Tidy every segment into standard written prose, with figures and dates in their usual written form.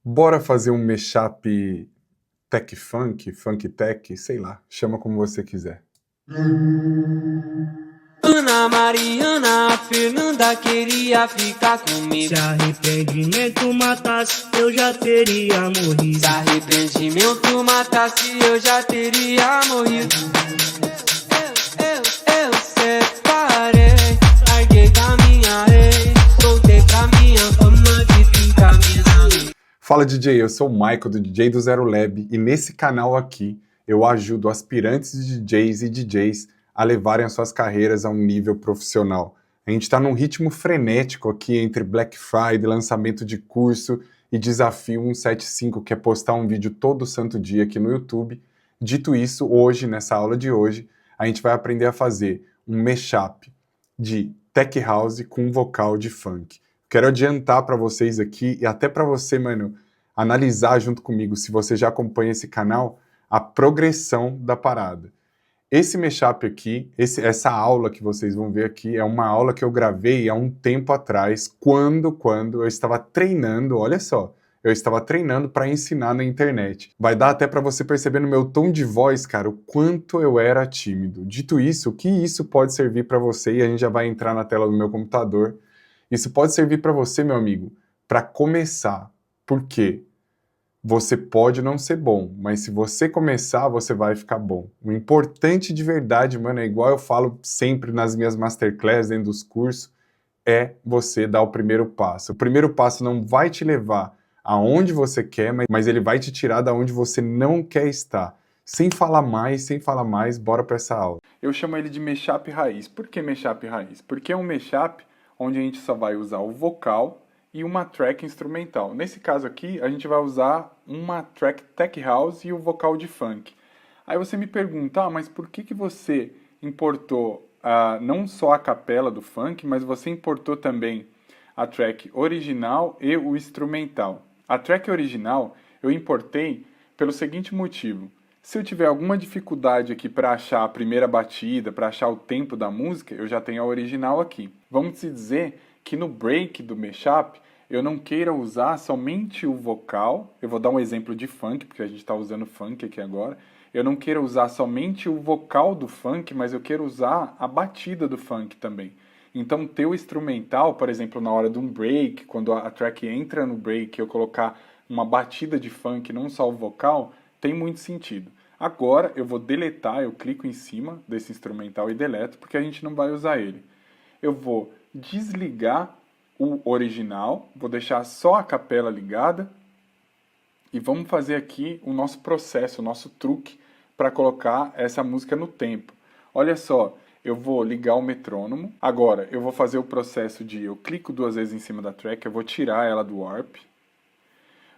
Bora fazer um mashup tech funk, funk tech, sei lá, chama como você quiser. Ana Mariana, a Fernanda queria ficar comigo. Se arrependimento matasse, eu já teria morrido. Se arrependimento matasse, eu já teria morrido. Eu separei, larguei da minha ex, voltei pra minha fama de ficar minhas amigas. Fala DJ, eu sou o Michael do DJ do Zero Lab e nesse canal aqui eu ajudo aspirantes de DJs e DJs a levarem as suas carreiras a um nível profissional. A gente está num ritmo frenético aqui entre Black Friday, lançamento de curso e desafio 175, que é postar um vídeo todo santo dia aqui no YouTube. Dito isso, hoje, nessa aula de hoje, a gente vai aprender a fazer um mashup de tech house com vocal de funk. Quero adiantar para vocês aqui e até para você, mano, analisar junto comigo, se você já acompanha esse canal, a progressão da parada. Esse mashup aqui, essa aula que vocês vão ver aqui, é uma aula que eu gravei há um tempo atrás, quando eu estava treinando, olha só, eu estava treinando para ensinar na internet. Vai dar até para você perceber no meu tom de voz, cara, o quanto eu era tímido. Dito isso, o que isso pode servir para você, e a gente já vai entrar na tela do meu computador. Isso pode servir para você, meu amigo, para começar. Por quê? Você pode não ser bom, mas se você começar, você vai ficar bom. O importante de verdade, mano, é igual eu falo sempre nas minhas masterclass, dentro dos cursos, é você dar o primeiro passo. O primeiro passo não vai te levar aonde você quer, mas ele vai te tirar da onde você não quer estar. Sem falar mais, bora para essa aula. Eu chamo ele de mashup raiz. Por que mashup raiz? Porque é um mashup onde a gente só vai usar o vocal e uma track instrumental. Nesse caso aqui, a gente vai usar uma track tech house e o vocal de funk. Aí você me pergunta, mas por que você importou não só a capela do funk, mas você importou também a track original e o instrumental? A track original eu importei pelo seguinte motivo. Se eu tiver alguma dificuldade aqui para achar a primeira batida, para achar o tempo da música, eu já tenho a original aqui. Vamos dizer que no break do mashup eu não queira usar somente o vocal. Eu vou dar um exemplo de funk, porque a gente está usando funk aqui agora. Eu não quero usar somente o vocal do funk, mas eu quero usar a batida do funk também. Então, ter o instrumental, por exemplo, na hora de um break, quando a track entra no break, eu colocar uma batida de funk, não só o vocal, tem muito sentido. Agora, eu vou deletar, eu clico em cima desse instrumental e deleto, porque a gente não vai usar ele. Eu vou desligar o original, vou deixar só a capela ligada, e vamos fazer aqui o nosso processo, o nosso truque para colocar essa música no tempo. Olha só, eu vou ligar o metrônomo. Agora, eu vou fazer o processo de... Eu clico 2 vezes em cima da track, eu vou tirar ela do warp.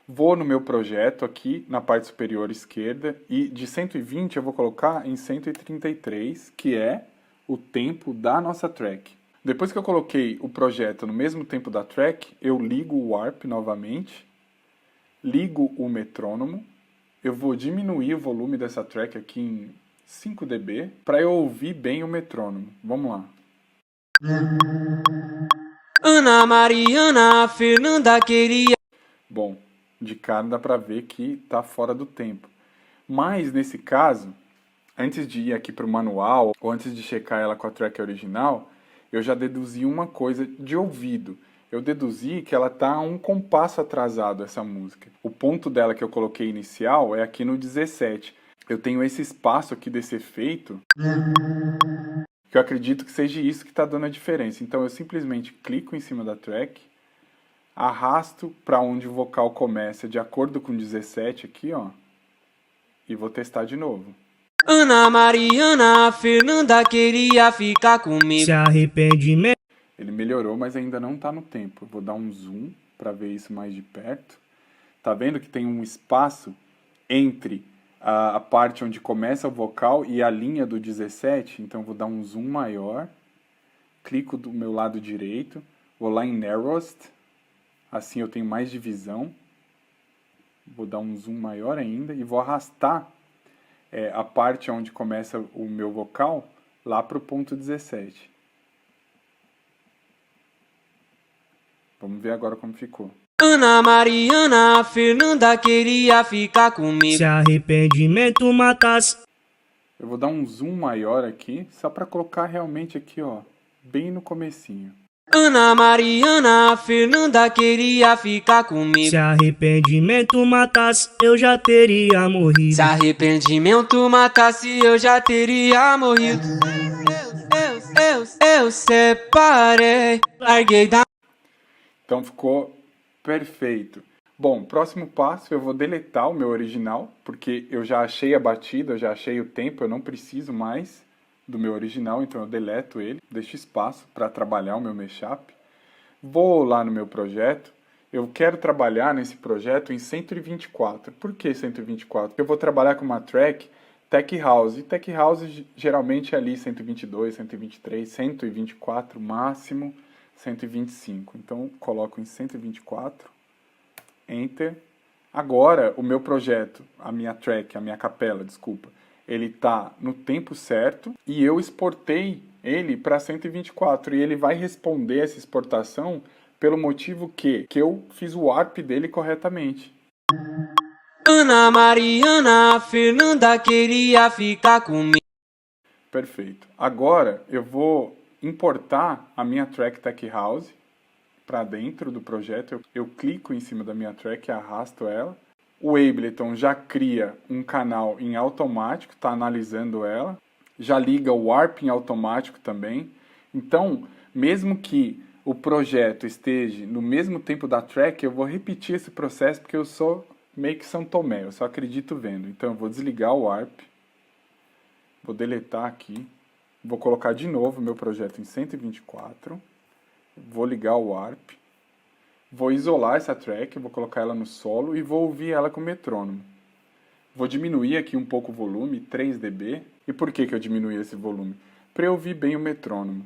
Vou no meu projeto aqui, na parte superior esquerda, e de 120 eu vou colocar em 133, que é o tempo da nossa track. Depois que eu coloquei o projeto no mesmo tempo da track, eu ligo o warp novamente, ligo o metrônomo, eu vou diminuir o volume dessa track aqui em 5 dB para eu ouvir bem o metrônomo. Vamos lá. Ana Mariana, a Fernanda queria. Bom, de cara dá para ver que está fora do tempo. Mas nesse caso, antes de ir aqui para o manual, ou antes de checar ela com a track original, eu já deduzi uma coisa de ouvido. Eu deduzi que ela está um compasso atrasado, essa música. O ponto dela que eu coloquei inicial é aqui no 17. Eu tenho esse espaço aqui desse efeito, que eu acredito que seja isso que está dando a diferença. Então eu simplesmente clico em cima da track, arrasto para onde o vocal começa de acordo com o 17 aqui, ó, e vou testar de novo. Ana Mariana, a Fernanda queria ficar comigo. Se arrependimento. Ele melhorou, mas ainda não está no tempo. Vou dar um zoom para ver isso mais de perto. Tá vendo que tem um espaço entre a parte onde começa o vocal e a linha do 17? Então vou dar um zoom maior. Clico do meu lado direito. Vou lá em Narrowest. Assim eu tenho mais divisão. Vou dar um zoom maior ainda e vou arrastar a parte onde começa o meu vocal lá para o ponto 17. Vamos ver agora como ficou. Ana Mariana, a Fernanda queria ficar comigo. Se arrependimento matasse. Eu vou dar um zoom maior aqui, só para colocar realmente aqui, ó, bem no comecinho. Ana Mariana, a Fernanda queria ficar comigo. Se arrependimento matasse, eu já teria morrido. Se arrependimento matasse, eu já teria morrido. Eu separei, larguei da... Então ficou perfeito. Bom, próximo passo, eu vou deletar o meu original, porque eu já achei a batida, eu já achei o tempo, eu não preciso mais do meu original, então eu deleto ele, deixo espaço para trabalhar o meu mashup. Vou lá no meu projeto, eu quero trabalhar nesse projeto em 124. Por que 124? Porque eu vou trabalhar com uma track Tech House. E Tech House geralmente é ali 122, 123, 124, máximo 125. Então coloco em 124, Enter. Agora o meu projeto, a minha track, a minha capela, desculpa, ele está no tempo certo e eu exportei ele para 124 e ele vai responder essa exportação pelo motivo que eu fiz o warp dele corretamente. Ana Mariana, a Fernanda queria ficar comigo. Perfeito. Agora eu vou importar a minha track Tech House para dentro do projeto. Eu clico em cima da minha track e arrasto ela. O Ableton já cria um canal em automático, está analisando ela. Já liga o warp em automático também. Então, mesmo que o projeto esteja no mesmo tempo da track, eu vou repetir esse processo porque eu sou meio que São Tomé, eu só acredito vendo. Então, eu vou desligar o warp, vou deletar aqui, vou colocar de novo o meu projeto em 124, vou ligar o warp. Vou isolar essa track, vou colocar ela no solo e vou ouvir ela com metrônomo. Vou diminuir aqui um pouco o volume, 3 dB. E por que eu diminui esse volume? Para eu ouvir bem o metrônomo.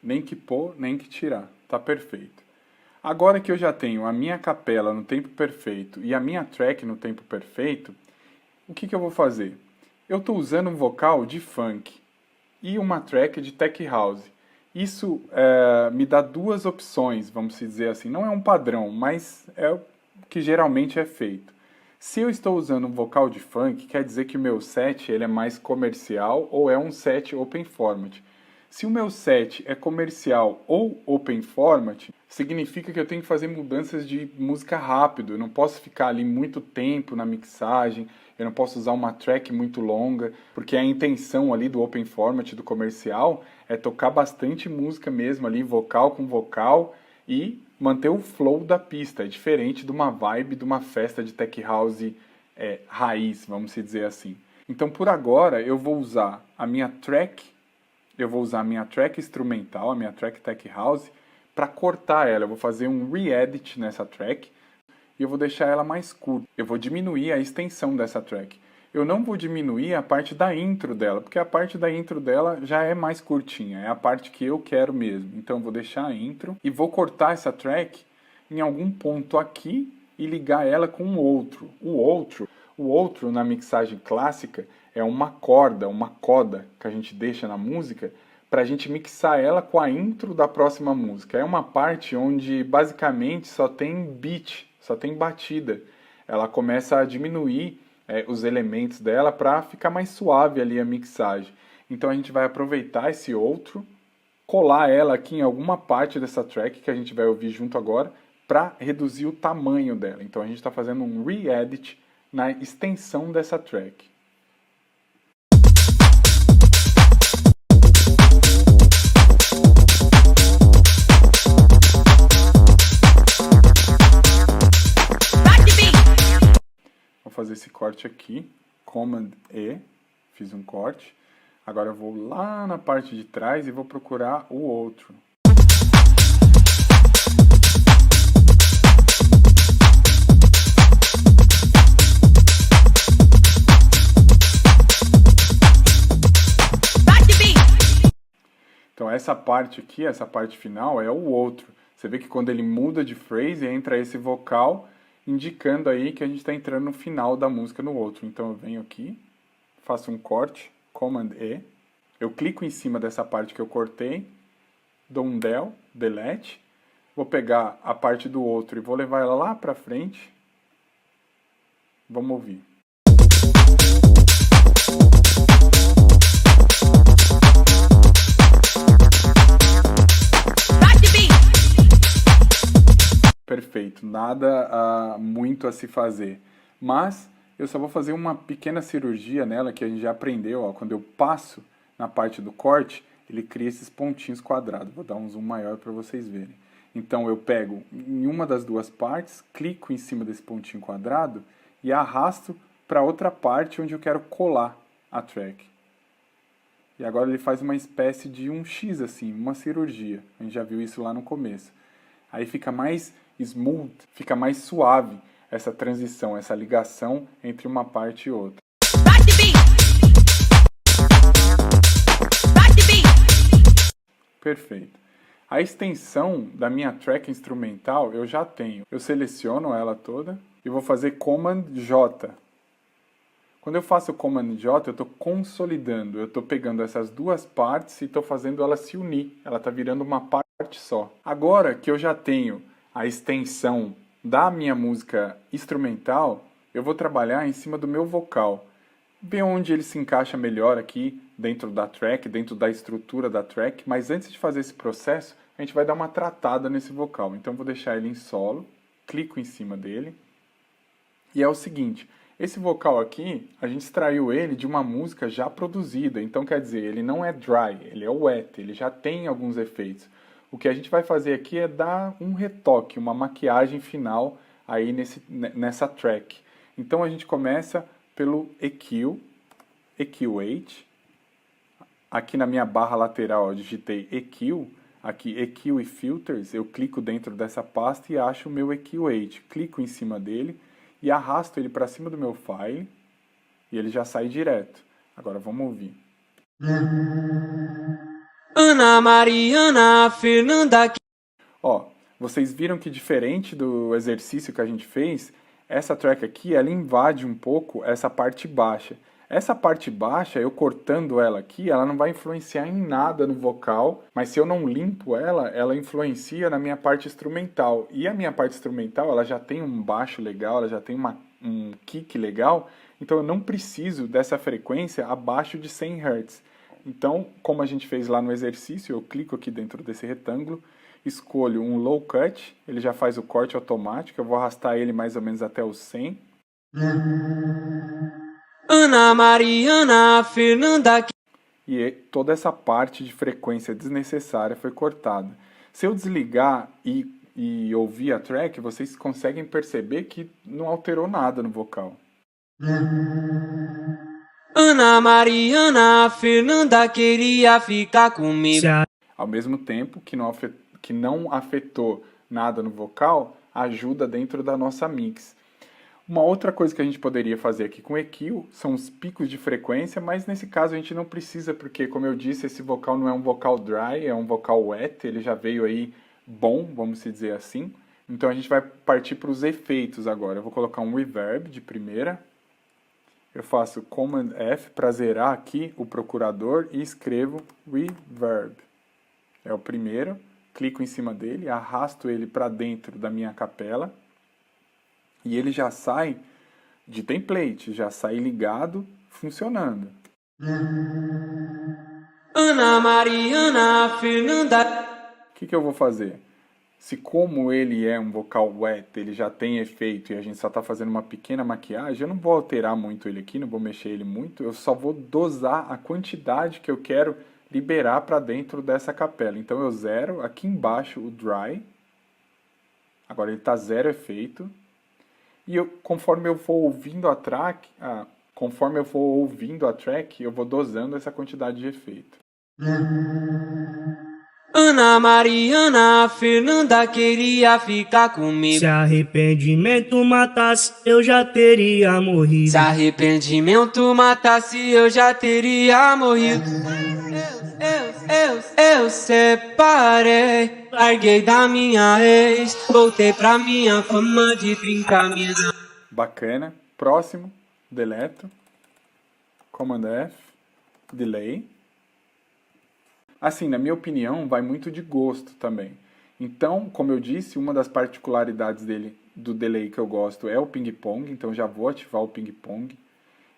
Nem que pôr, nem que tirar. Tá perfeito. Agora que eu já tenho a minha capela no tempo perfeito e a minha track no tempo perfeito, o que eu vou fazer? Eu estou usando um vocal de funk e uma track de tech house. Isso me dá duas opções, vamos dizer assim. Não é um padrão, mas é o que geralmente é feito. Se eu estou usando um vocal de funk, quer dizer que o meu set ele é mais comercial ou é um set open format. Se o meu set é comercial ou open format, significa que eu tenho que fazer mudanças de música rápido. Eu não posso ficar ali muito tempo na mixagem, eu não posso usar uma track muito longa, porque a intenção ali do open format, do comercial, é tocar bastante música mesmo ali, vocal com vocal, e manter o flow da pista. É diferente de uma vibe de uma festa de tech house raiz, vamos dizer assim. Então, por agora, eu vou usar a minha track instrumental, a minha track tech house, para cortar ela. Eu vou fazer um re-edit nessa track e eu vou deixar ela mais curta. Eu vou diminuir a extensão dessa track. Eu não vou diminuir a parte da intro dela, porque a parte da intro dela já é mais curtinha, é a parte que eu quero mesmo. Então eu vou deixar a intro e vou cortar essa track em algum ponto aqui e ligar ela com o outro. O outro na mixagem clássica é uma corda, uma coda que a gente deixa na música para a gente mixar ela com a intro da próxima música. É uma parte onde basicamente só tem beat, só tem batida. Ela começa a diminuir os elementos dela para ficar mais suave ali a mixagem. Então a gente vai aproveitar esse outro, colar ela aqui em alguma parte dessa track que a gente vai ouvir junto agora para reduzir o tamanho dela. Então a gente está fazendo um re-edit na extensão dessa track. Vou fazer esse corte aqui, Command E, fiz um corte. Agora eu vou lá na parte de trás e vou procurar o outro. Então essa parte parte aqui, essa parte final, é o outro. Você vê que quando ele muda de phrase, entra esse vocal, indicando aí que a gente está entrando no final da música no outro. Então eu venho aqui, faço um corte, Command E, eu clico em cima dessa parte que eu cortei, dou um del, delete, vou pegar a parte do outro e vou levar ela lá para frente. Vamos ouvir. Perfeito, nada muito a se fazer. Mas eu só vou fazer uma pequena cirurgia nela que a gente já aprendeu. Ó, quando eu passo na parte do corte, ele cria esses pontinhos quadrados. Vou dar um zoom maior para vocês verem. Então eu pego em uma das duas partes, clico em cima desse pontinho quadrado e arrasto para outra parte onde eu quero colar a track. E agora ele faz uma espécie de um X assim, uma cirurgia. A gente já viu isso lá no começo. Aí fica mais smooth, fica mais suave essa transição, essa ligação entre uma parte e outra. Perfeito. A extensão da minha track instrumental eu já tenho. Eu seleciono ela toda e vou fazer Command J. Quando eu faço o Command J, eu estou consolidando, eu estou pegando essas duas partes e estou fazendo ela se unir. Ela está virando uma parte só. Agora que eu já tenho a extensão da minha música instrumental, eu vou trabalhar em cima do meu vocal. Ver onde ele se encaixa melhor aqui dentro da track, dentro da estrutura da track. Mas antes de fazer esse processo, a gente vai dar uma tratada nesse vocal. Então eu vou deixar ele em solo, clico em cima dele. E é o seguinte, esse vocal aqui, a gente extraiu ele de uma música já produzida. Então quer dizer, ele não é dry, ele é wet, ele já tem alguns efeitos. O que a gente vai fazer aqui é dar um retoque, uma maquiagem final aí nessa track. Então a gente começa pelo EQ, EQ8. Aqui na minha barra lateral eu digitei EQ, aqui EQ e Filters, eu clico dentro dessa pasta e acho o meu EQ8. Clico em cima dele e arrasto ele para cima do meu file e ele já sai direto. Agora vamos ouvir. Ana Mariana Fernanda. Ó, vocês viram que diferente do exercício que a gente fez, essa track aqui, ela invade um pouco essa parte baixa. Essa parte baixa, eu cortando ela aqui, ela não vai influenciar em nada no vocal, mas se eu não limpo ela, ela influencia na minha parte instrumental. E a minha parte instrumental, ela já tem um baixo legal, ela já tem um kick legal, então eu não preciso dessa frequência abaixo de 100 Hz. Então, como a gente fez lá no exercício, eu clico aqui dentro desse retângulo, escolho um low cut, ele já faz o corte automático, eu vou arrastar ele mais ou menos até os 100. Ana Mariana Fernanda. E toda essa parte de frequência desnecessária foi cortada. Se eu desligar e ouvir a track, vocês conseguem perceber que não alterou nada no vocal. Ana Mariana Fernanda queria ficar comigo. Ao mesmo tempo que não afetou nada no vocal, ajuda dentro da nossa mix. Uma outra coisa que a gente poderia fazer aqui com EQ são os picos de frequência, mas nesse caso a gente não precisa, porque, como eu disse, esse vocal não é um vocal dry, é um vocal wet, ele já veio aí bom, vamos dizer assim. Então a gente vai partir para os efeitos agora. Eu vou colocar um reverb de primeira. Eu faço Command F para zerar aqui o procurador e escrevo reverb. É o primeiro, clico em cima dele, arrasto ele para dentro da minha capela e ele já sai de template, já sai ligado, funcionando. Ana Mariana Fernanda. O que eu vou fazer? Se como ele é um vocal wet, ele já tem efeito e a gente só está fazendo uma pequena maquiagem, eu não vou alterar muito ele aqui, não vou mexer ele muito, eu só vou dosar a quantidade que eu quero liberar para dentro dessa capela. Então eu zero aqui embaixo o dry, agora ele está zero efeito, e conforme eu for ouvindo a track, eu vou dosando essa quantidade de efeito. Ana Mariana Fernanda queria ficar comigo. Se arrependimento matasse, eu já teria morrido. Se arrependimento matasse, eu já teria morrido. Eu separei, larguei da minha ex, voltei pra minha fama de trincar minha. Bacana. Próximo, deleto. Command F, delay. Assim, na minha opinião, vai muito de gosto também. Então, como eu disse, uma das particularidades dele, do delay que eu gosto, é o ping-pong, então já vou ativar o ping-pong.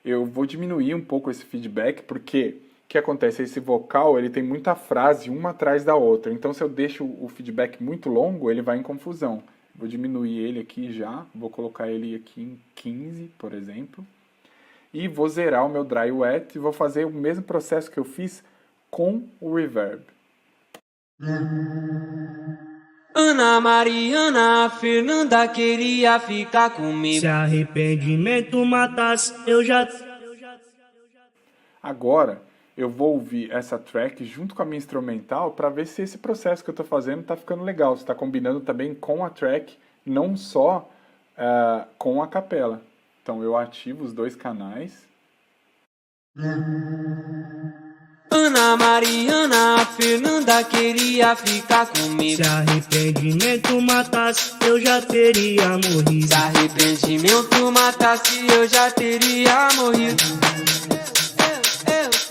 Eu vou diminuir um pouco esse feedback, porque o que acontece? Esse vocal, ele tem muita frase uma atrás da outra, então se eu deixo o feedback muito longo, ele vai em confusão. Vou diminuir ele aqui já, vou colocar ele aqui em 15, por exemplo. E vou zerar o meu dry wet e vou fazer o mesmo processo que eu fiz com o reverb. Ana Mariana, Fernanda queria ficar comigo. Se arrependimento matasse, eu já... Agora, eu vou ouvir essa track junto com a minha instrumental para ver se esse processo que eu estou fazendo está ficando legal, se está combinando também com a track, não só com a capela. Então eu ativo os dois canais. Ana Mariana, Fernanda queria ficar comigo. Se arrependimento matasse, eu já teria morrido. Se arrependimento matasse, eu já teria morrido.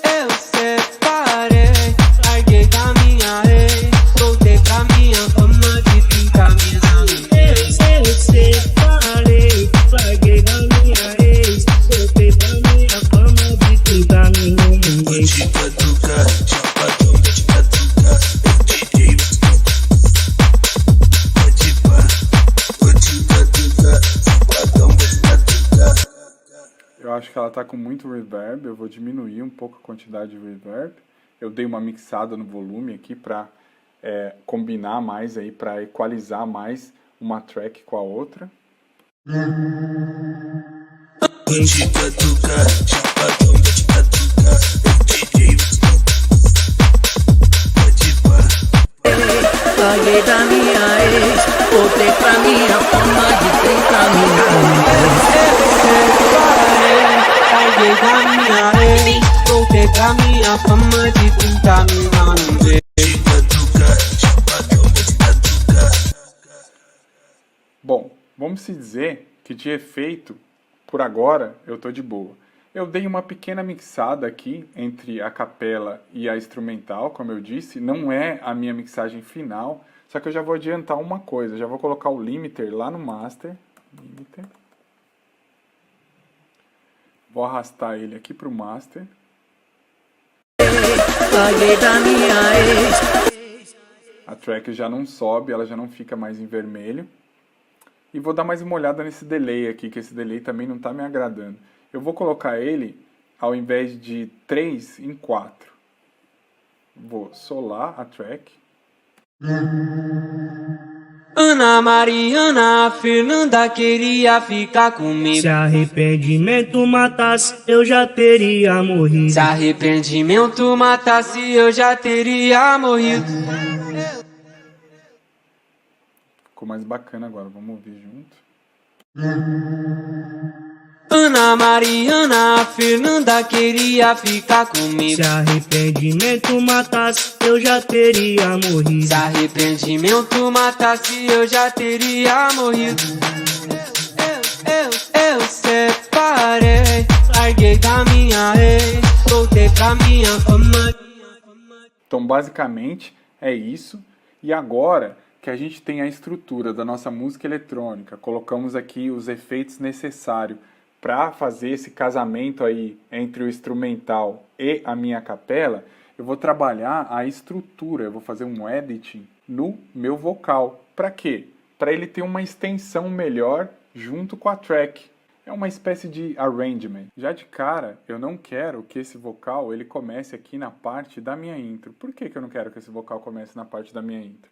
Eu separei, larguei da minha ex, voltei pra minha fama de trincar minha amigas. Eu separei, larguei da minha ex, voltei pra minha fama de trincar minha ex. Eu acho que ela tá com muito reverb, eu vou diminuir um pouco a quantidade de reverb. Eu dei uma mixada no volume aqui para combinar mais aí, para equalizar mais uma track com a outra. Larguei da minha ex, voltei pra minha fama de trincar Larguei da minha ex, voltei pra minha fama de trincar minha. Bom, vamos se dizer que de efeito, por agora, eu tô de boa. Eu dei uma pequena mixada aqui entre a capela e a instrumental, como eu disse. Não é a minha mixagem final, só que eu já vou adiantar uma coisa. Já vou colocar o limiter lá no master. Limiter. Vou arrastar ele aqui pro master. Larguei da minha ex. A track já não sobe, ela já não fica mais em vermelho. E vou dar mais uma olhada nesse delay aqui, que esse delay também não tá me agradando. Eu vou colocar ele, ao invés de 3, em 4. Vou solar a track. Ana Mariana, Fernanda queria ficar comigo. Se arrependimento matasse, eu já teria morrido. Se arrependimento matasse, eu já teria morrido. Ficou mais bacana agora, vamos ouvir junto. Ana Mariana, Fernanda queria ficar comigo. Se arrependimento matasse, eu já teria morrido. Se arrependimento matasse, eu já teria morrido. Eu separei, larguei da minha ex, voltei pra minha fama. Então, basicamente, é isso. E agora que a gente tem a estrutura da nossa música eletrônica, colocamos aqui os efeitos necessários para fazer esse casamento aí entre o instrumental e a minha capela, eu vou trabalhar a estrutura, eu vou fazer um editing no meu vocal. Para quê? Para ele ter uma extensão melhor junto com a track. É uma espécie de arrangement. Já de cara, eu não quero que esse vocal ele comece aqui na parte da minha intro. Por que eu não quero que esse vocal comece na parte da minha intro?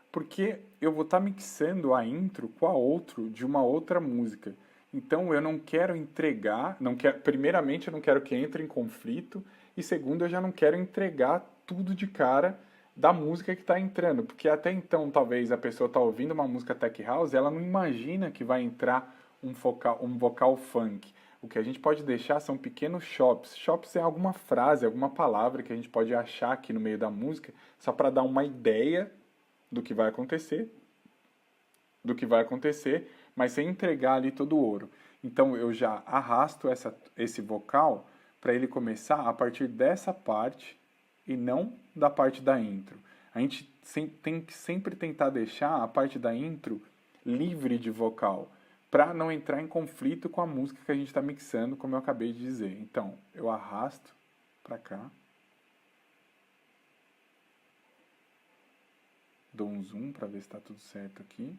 Porque eu vou estar mixando a intro com a outro de uma outra música. Então eu não quero entregar, primeiramente eu não quero que entre em conflito, e segundo eu já não quero entregar tudo de cara da música que está entrando, porque até então talvez a pessoa está ouvindo uma música tech house, ela não imagina que vai entrar um vocal funk, O que a gente pode deixar são pequenos chops. Chops é alguma frase, alguma palavra que a gente pode achar aqui no meio da música, só para dar uma ideia do que vai acontecer, mas sem entregar ali todo o ouro. Então eu já arrasto esse vocal para ele começar a partir dessa parte e não da parte da intro. A gente tem que sempre tentar deixar a parte da intro livre de vocal, para não entrar em conflito com a música que a gente está mixando, como eu acabei de dizer. Então, eu arrasto para cá, dou um zoom para ver se está tudo certo aqui.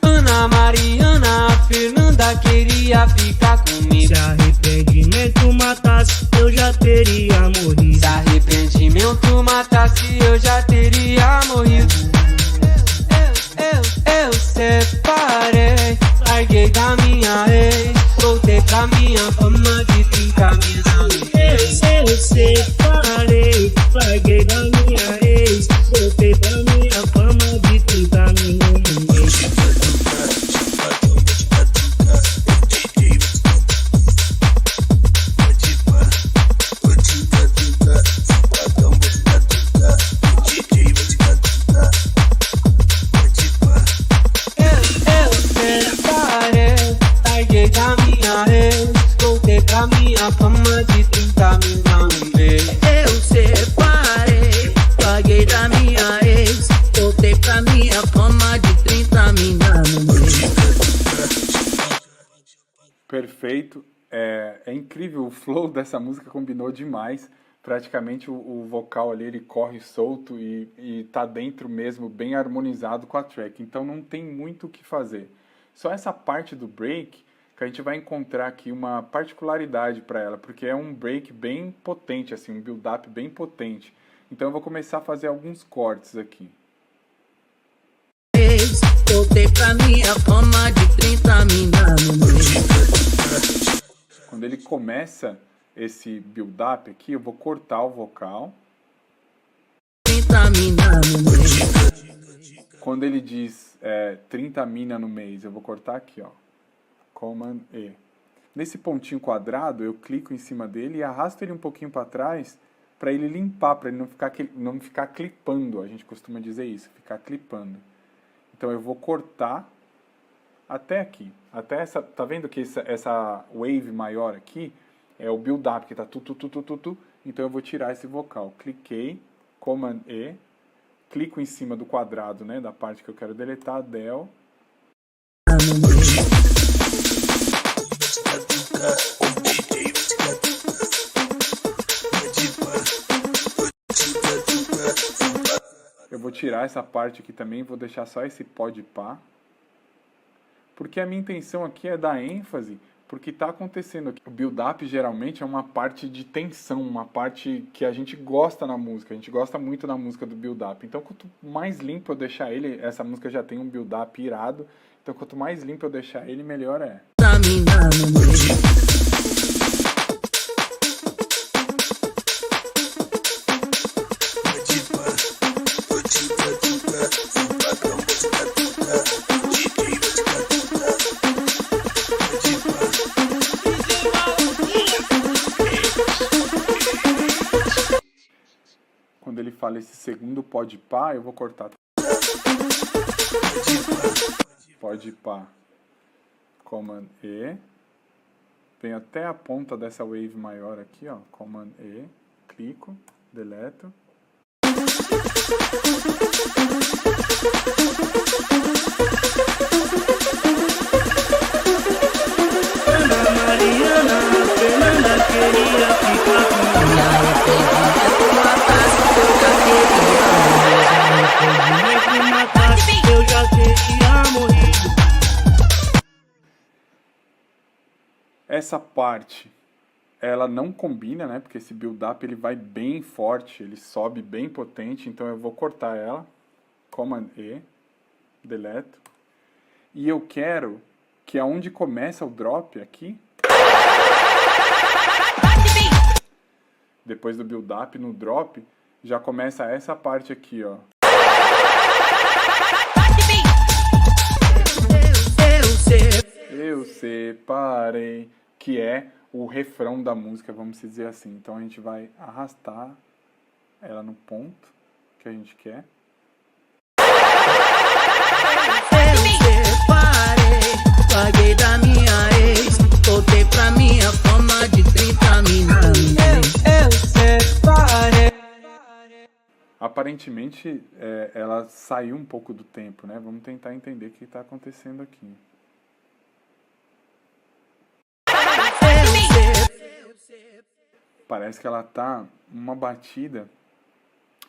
Ana Mariana, a Fernanda queria ficar comigo. Se arrependimento matasse, eu já teria morrido. Se arrependimento matasse, eu já teria morrido. Eu separei, larguei da minha ex, voltei pra minha fama de 30 mil. Eu separei, larguei da minha ex, voltei pra minha fama de 30 minutos. Eu separei, larguei da minha ex, voltei pra minha fama de 30 mil no mês. Eu separei, larguei da minha ex, voltei pra minha fama de 30 minutos. Perfeito. É incrível, o flow dessa música combinou demais. Praticamente o vocal ali, ele corre solto e tá dentro mesmo, bem harmonizado com a track. Então não tem muito o que fazer. Só essa parte do break que a gente vai encontrar aqui uma particularidade para ela, porque é um break bem potente, assim, um build-up bem potente. Então eu vou começar a fazer alguns cortes aqui. Voltei pra minha fama de 30 minutos. Quando ele começa esse build-up aqui, eu vou cortar o vocal. 30 minutos. Quando ele diz 30 mina no mês, eu vou cortar aqui, ó. Command E. Nesse pontinho quadrado, eu clico em cima dele e arrasto ele um pouquinho para trás para ele limpar, para ele não ficar clipando. A gente costuma dizer isso, ficar clipando. Então eu vou cortar até aqui. Até essa, tá vendo que essa wave maior aqui é o build-up, que tá tu. Então eu vou tirar esse vocal. Cliquei, Command E, clico em cima do quadrado, né, da parte que eu quero deletar, del. Eu vou tirar essa parte aqui também, vou deixar só esse pode pá. Porque a minha intenção aqui é dar ênfase porque está acontecendo aqui. O build-up geralmente é uma parte de tensão, uma parte que a gente gosta na música. A gente gosta muito da música do build-up. Então, quanto mais limpo eu deixar ele, essa música já tem um build-up irado. Então, quanto mais limpo eu deixar ele, melhor é. Quando ele fala esse segundo pode pá, eu vou cortar. Pode pá. Command E. Venho até a ponta dessa wave maior aqui, ó. Command E. Clico. Deleto. Ana Mariana, Fernanda queria ficar comigo. Eu já teria morrido. Essa parte, ela não combina, né? Porque esse build-up ele vai bem forte, ele sobe bem potente, então eu vou cortar ela. Command E, deleto. E eu quero que aonde começa o drop aqui, depois do build-up, no drop, já começa essa parte aqui, ó. Eu separei, que é o refrão da música, vamos dizer assim. Então a gente vai arrastar ela no ponto que a gente quer. Eu separei, paguei da minha ex, voltei pra minha fama de 30 minutos. Eu separei. Aparentemente, ela saiu um pouco do tempo, né? Vamos tentar entender o que está acontecendo aqui. Parece que ela tá uma batida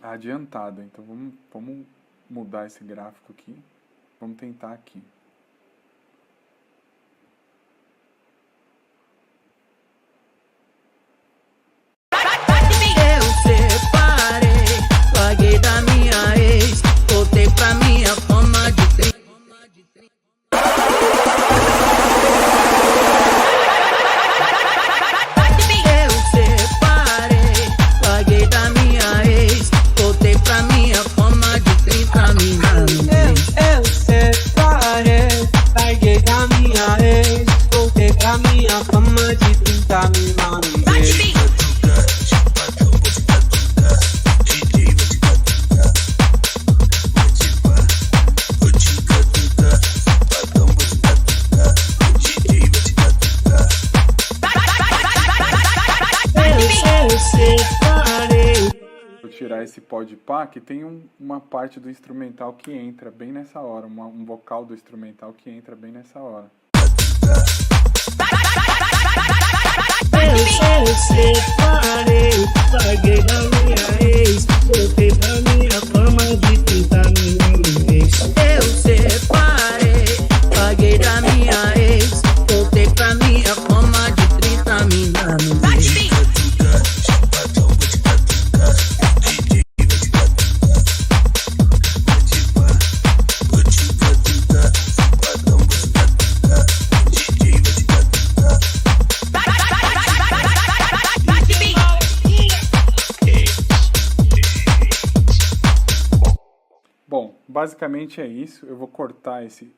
adiantada. Então vamos mudar esse gráfico aqui. Vamos tentar aqui. Eu separei, paguei da minha ex, voltei pra minha fama de 30. Eu separei, paguei da minha ex, voltei pra minha fama de 30 minutos. Eu separei, larguei da minha ex, voltei pra minha fama de 30 mil namorados. Eu separei. Vou tirar esse pode pá, que tem uma parte do instrumental que entra bem nessa hora. Um vocal do instrumental que entra bem nessa hora. Eu separei, paguei da minha ex, voltei pra minha fama de 30 minutos. Eu separei, paguei da minha ex, voltei pra minha fama de 30 minutos. Bom, basicamente é isso. Eu vou cortar esse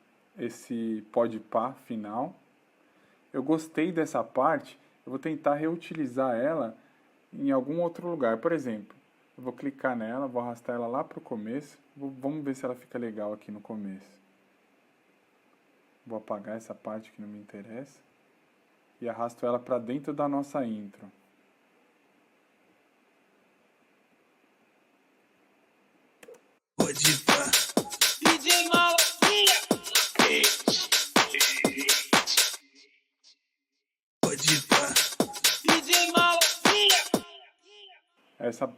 pode pá final. Eu gostei dessa parte. Eu vou tentar reutilizar ela em algum outro lugar. Por exemplo, eu vou clicar nela, vou arrastar ela lá para o começo. Vamos ver se ela fica legal aqui no começo. Vou apagar essa parte que não me interessa. E arrasto ela para dentro da nossa intro. DJ Maloquinha. DJ Maloquinha.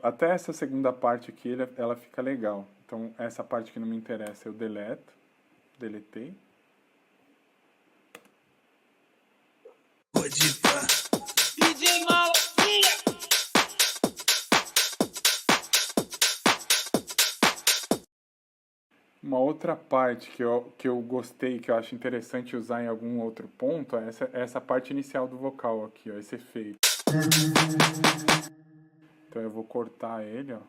Até essa segunda parte aqui, ela fica legal. Então, essa parte que não me interessa, eu deleto. Deletei. DJ Maloquinha. Uma outra parte que eu gostei, que eu acho interessante usar em algum outro ponto, é essa parte inicial do vocal aqui, ó, esse efeito. Então eu vou cortar ele, ó,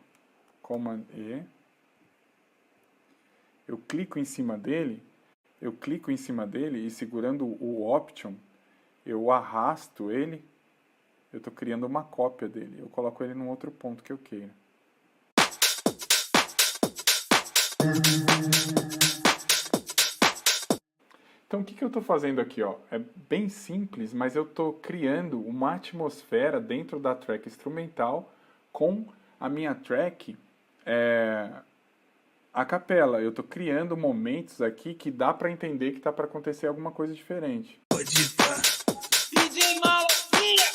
Command E. Eu clico em cima dele e segurando o Option, eu arrasto ele, eu estou criando uma cópia dele. Eu coloco ele num outro ponto que eu queira. Então o que eu estou fazendo aqui? Ó? É bem simples, mas eu estou criando uma atmosfera dentro da track instrumental com a minha track a capela. Eu estou criando momentos aqui que dá para entender que está para acontecer alguma coisa diferente. DJ Maloquinha.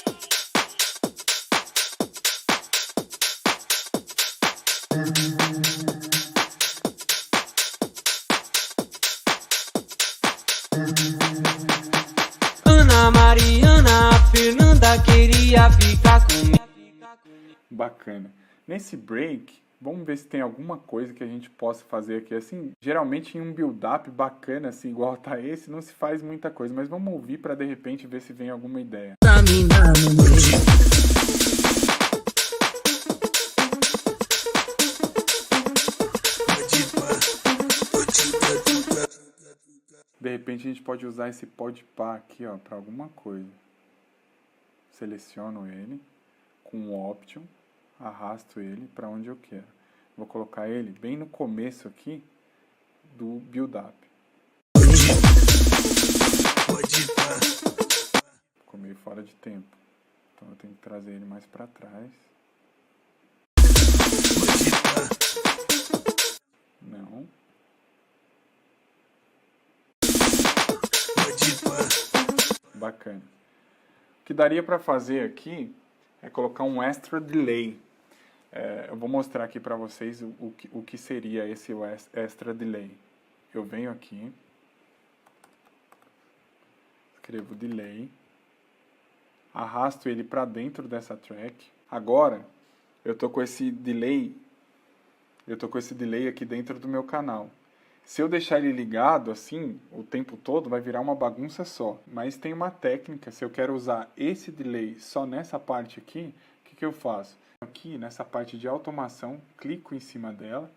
Ana Mariana, a Fernanda queria ficar comigo. Bacana. Nesse break, vamos ver se tem alguma coisa que a gente possa fazer aqui. Assim, geralmente em um build-up bacana, assim, igual tá esse, não se faz muita coisa. Mas vamos ouvir para de repente ver se vem alguma ideia. repente a gente pode usar esse podpar aqui, ó, para alguma coisa. Seleciono ele com o Option, arrasto ele para onde eu quero. Vou colocar ele bem no começo aqui do build-up. Ficou meio fora de tempo. Então eu tenho que trazer ele mais para trás. Não. Bacana. O que daria para fazer aqui é colocar um extra delay. Eu vou mostrar aqui para vocês o que seria esse extra delay. Eu venho aqui, escrevo delay, arrasto ele para dentro dessa track. Agora eu tô com esse delay aqui dentro do meu canal. Se eu deixar ele ligado assim o tempo todo, vai virar uma bagunça só. Mas tem uma técnica, se eu quero usar esse delay só nessa parte aqui, o que eu faço? Aqui nessa parte de automação, clico em cima dela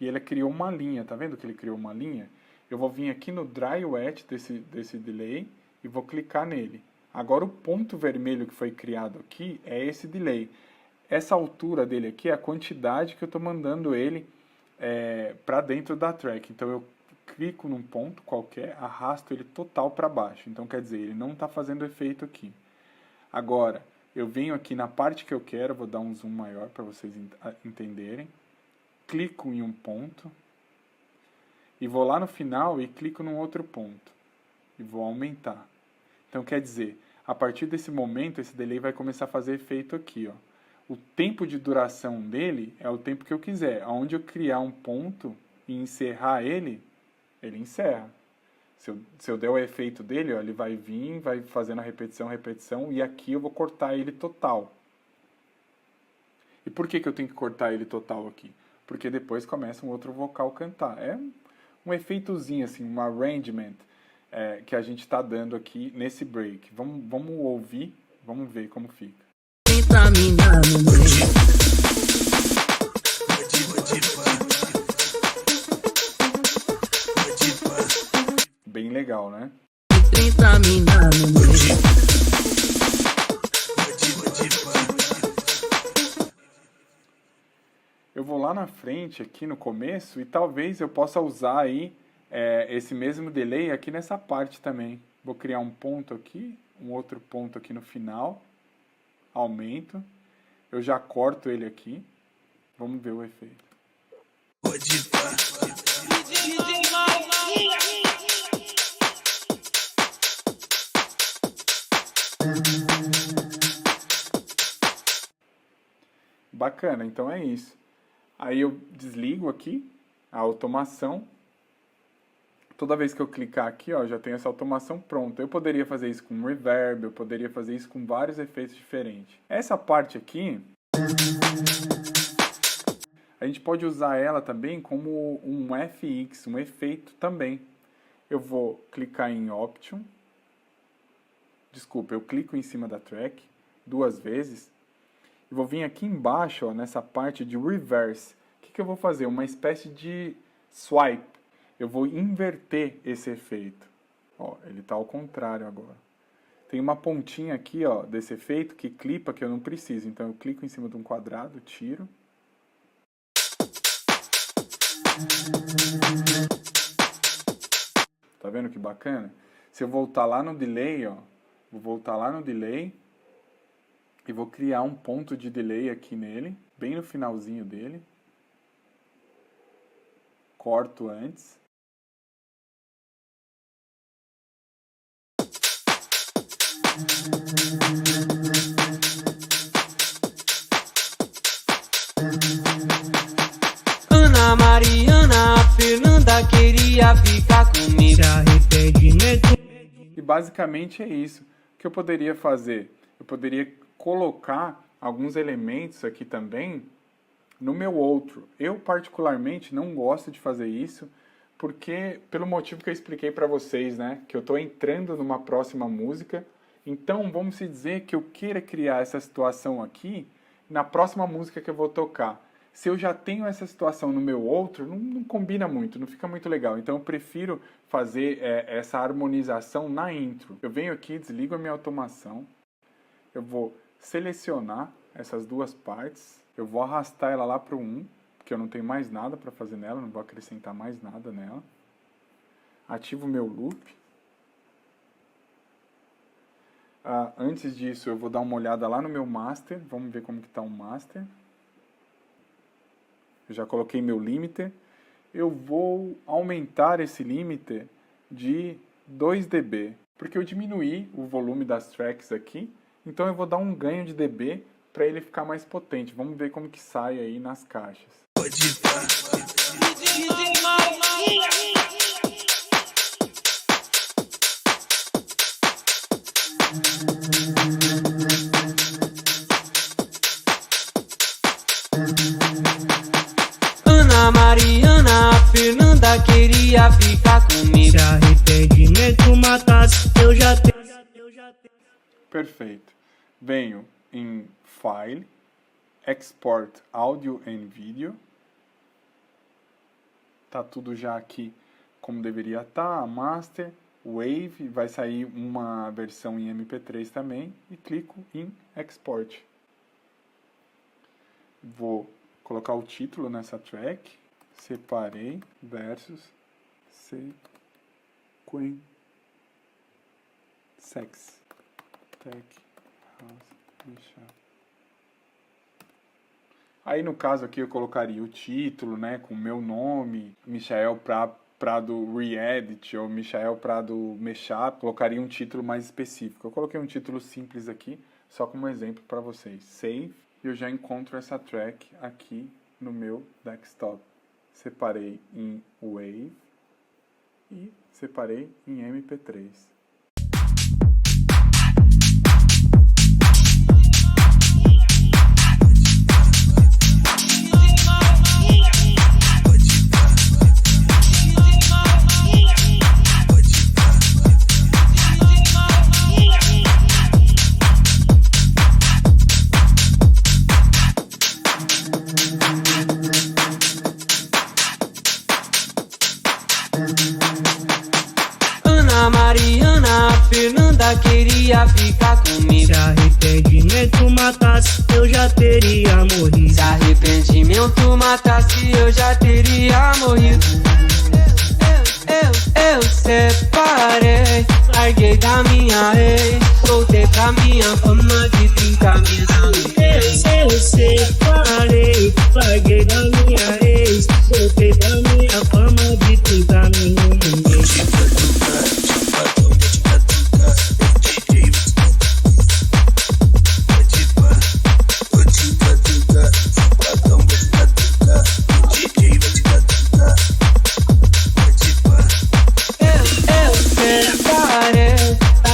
e ele criou uma linha, tá vendo que ele criou uma linha? Eu vou vir aqui no dry wet desse delay e vou clicar nele. Agora o ponto vermelho que foi criado aqui é esse delay. Essa altura dele aqui é a quantidade que eu estou mandando ele para dentro da track. Então eu clico num ponto qualquer, arrasto ele total para baixo. Então quer dizer, ele não está fazendo efeito aqui. Agora, eu venho aqui na parte que eu quero, vou dar um zoom maior para vocês entenderem. Clico em um ponto. E vou lá no final e clico num outro ponto. E vou aumentar. Então quer dizer, a partir desse momento, esse delay vai começar a fazer efeito aqui, ó. O tempo de duração dele é o tempo que eu quiser. Aonde eu criar um ponto e encerrar ele, ele encerra. Se eu der o efeito dele, ó, ele vai vir, vai fazendo a repetição, e aqui eu vou cortar ele total. E por que eu tenho que cortar ele total aqui? Porque depois começa um outro vocal cantar. É um efeitozinho, assim, um arrangement que a gente está dando aqui nesse break. Vamos ouvir, vamos ver como fica. Pra mim, Bem legal, né? 30 minutos. Eu vou lá na frente, aqui no começo, e talvez eu possa usar aí esse mesmo delay aqui nessa parte também. Vou criar um ponto aqui, um outro ponto aqui no final. Aumento. Eu já corto ele aqui. Vamos ver o efeito. Bacana, então é isso. Aí eu desligo aqui a automação. Toda vez que eu clicar aqui, ó, já tenho essa automação pronta. Eu poderia fazer isso com reverb, eu poderia fazer isso com vários efeitos diferentes. Essa parte aqui, a gente pode usar ela também como um FX, um efeito também. Eu vou clicar em Option. Desculpa, eu clico em cima da track 2 vezes. E vou vir aqui embaixo, ó, nessa parte de Reverse. O que eu vou fazer? Uma espécie de swipe. Eu vou inverter esse efeito. Ó, ele está ao contrário agora. Tem uma pontinha aqui, ó, desse efeito que clipa que eu não preciso. Então eu clico em cima de um quadrado, tiro. Tá vendo que bacana? Se eu voltar lá no delay, ó, vou voltar lá no delay e vou criar um ponto de delay aqui nele, bem no finalzinho dele. Corto antes. Ana Mariana, a Fernanda queria ficar comigo. Se arrependimento. E basicamente é isso. O que eu poderia fazer? Eu poderia colocar alguns elementos aqui também no meu outro. Eu particularmente não gosto de fazer isso, porque pelo motivo que eu expliquei para vocês, né? Que eu estou entrando numa próxima música. Então vamos se dizer que eu queira criar essa situação aqui na próxima música que eu vou tocar. Se eu já tenho essa situação no meu outro, não combina muito, não fica muito legal. Então eu prefiro fazer essa harmonização na intro. Eu venho aqui, desligo a minha automação, eu vou selecionar essas duas partes, eu vou arrastar ela lá para o 1, porque eu não tenho mais nada para fazer nela, não vou acrescentar mais nada nela. Ativo o meu loop. Antes disso, eu vou dar uma olhada lá no meu master, vamos ver como que está o master. Eu já coloquei meu limiter. Eu vou aumentar esse limiter de 2 dB, porque eu diminuí o volume das tracks aqui, então eu vou dar um ganho de dB para ele ficar mais potente. Vamos ver como que sai aí nas caixas. Ana Mariana, Fernanda queria ficar comigo. Se arrependimento matasse, eu já tenho. Perfeito. Venho em File, Export Audio and Video. Tá tudo já aqui como deveria estar. Master, Wave, vai sair uma versão em MP3 também. E clico em Export. Vou colocar o título nessa track. Separei versus sex. Tech House Michel. Aí no caso aqui eu colocaria o título, né, com o meu nome, Michael Prado Re-Edit ou Michael Prado Mashup, colocaria um título mais específico. Eu coloquei um título simples aqui, só como exemplo para vocês. Save, e eu já encontro essa track aqui no meu desktop. Separei em Wave e separei em MP3. Ana Mariana, Fernanda queria ficar comigo. Se arrependimento matasse, eu já teria morrido. Se arrependimento matasse, eu já teria morrido. Eu separei, larguei da minha ex, voltei pra minha fama de 30 mil. Eu separei, larguei da minha ex, voltei pra minha fama de 30 mil.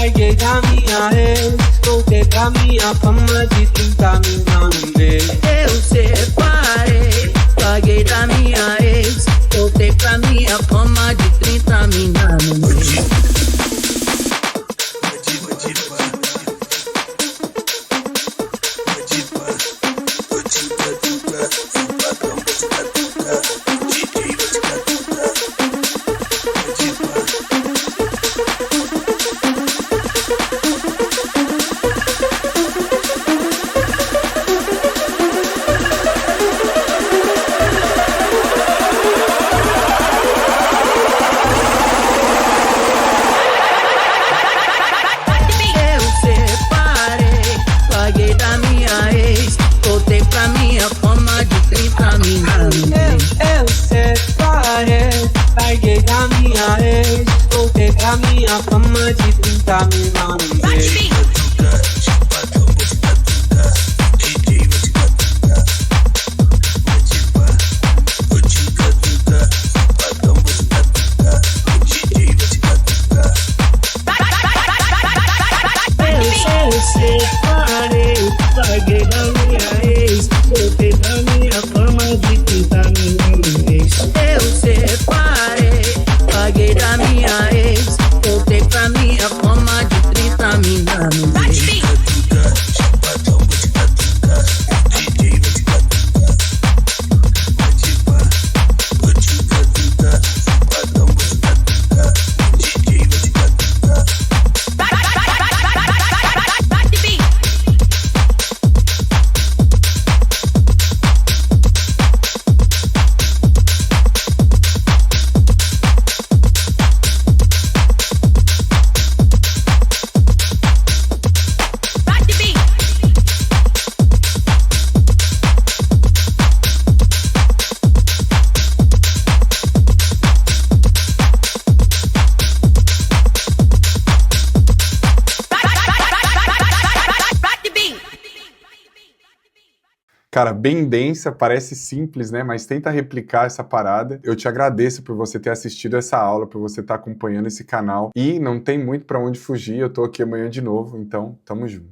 Larguei da minha ex, voltei pra minha fama de 30 mil no mês. Eu separei, larguei da minha ex, voltei pra minha fama de 30 mil no mês. Eu separei, larguei da minha ex, voltei pra minha fama de 30 mil no mês. Eu separei, larguei da minha ex, voltei pra minha fama de 30 mil no mês. Eu separei, larguei da minha ex, voltei pra minha fama de 30 mil no mês. Cara, bem densa, parece simples, né? Mas tenta replicar essa parada. Eu te agradeço por você ter assistido essa aula, por você estar acompanhando esse canal. E não tem muito pra onde fugir, eu tô aqui amanhã de novo, então tamo junto.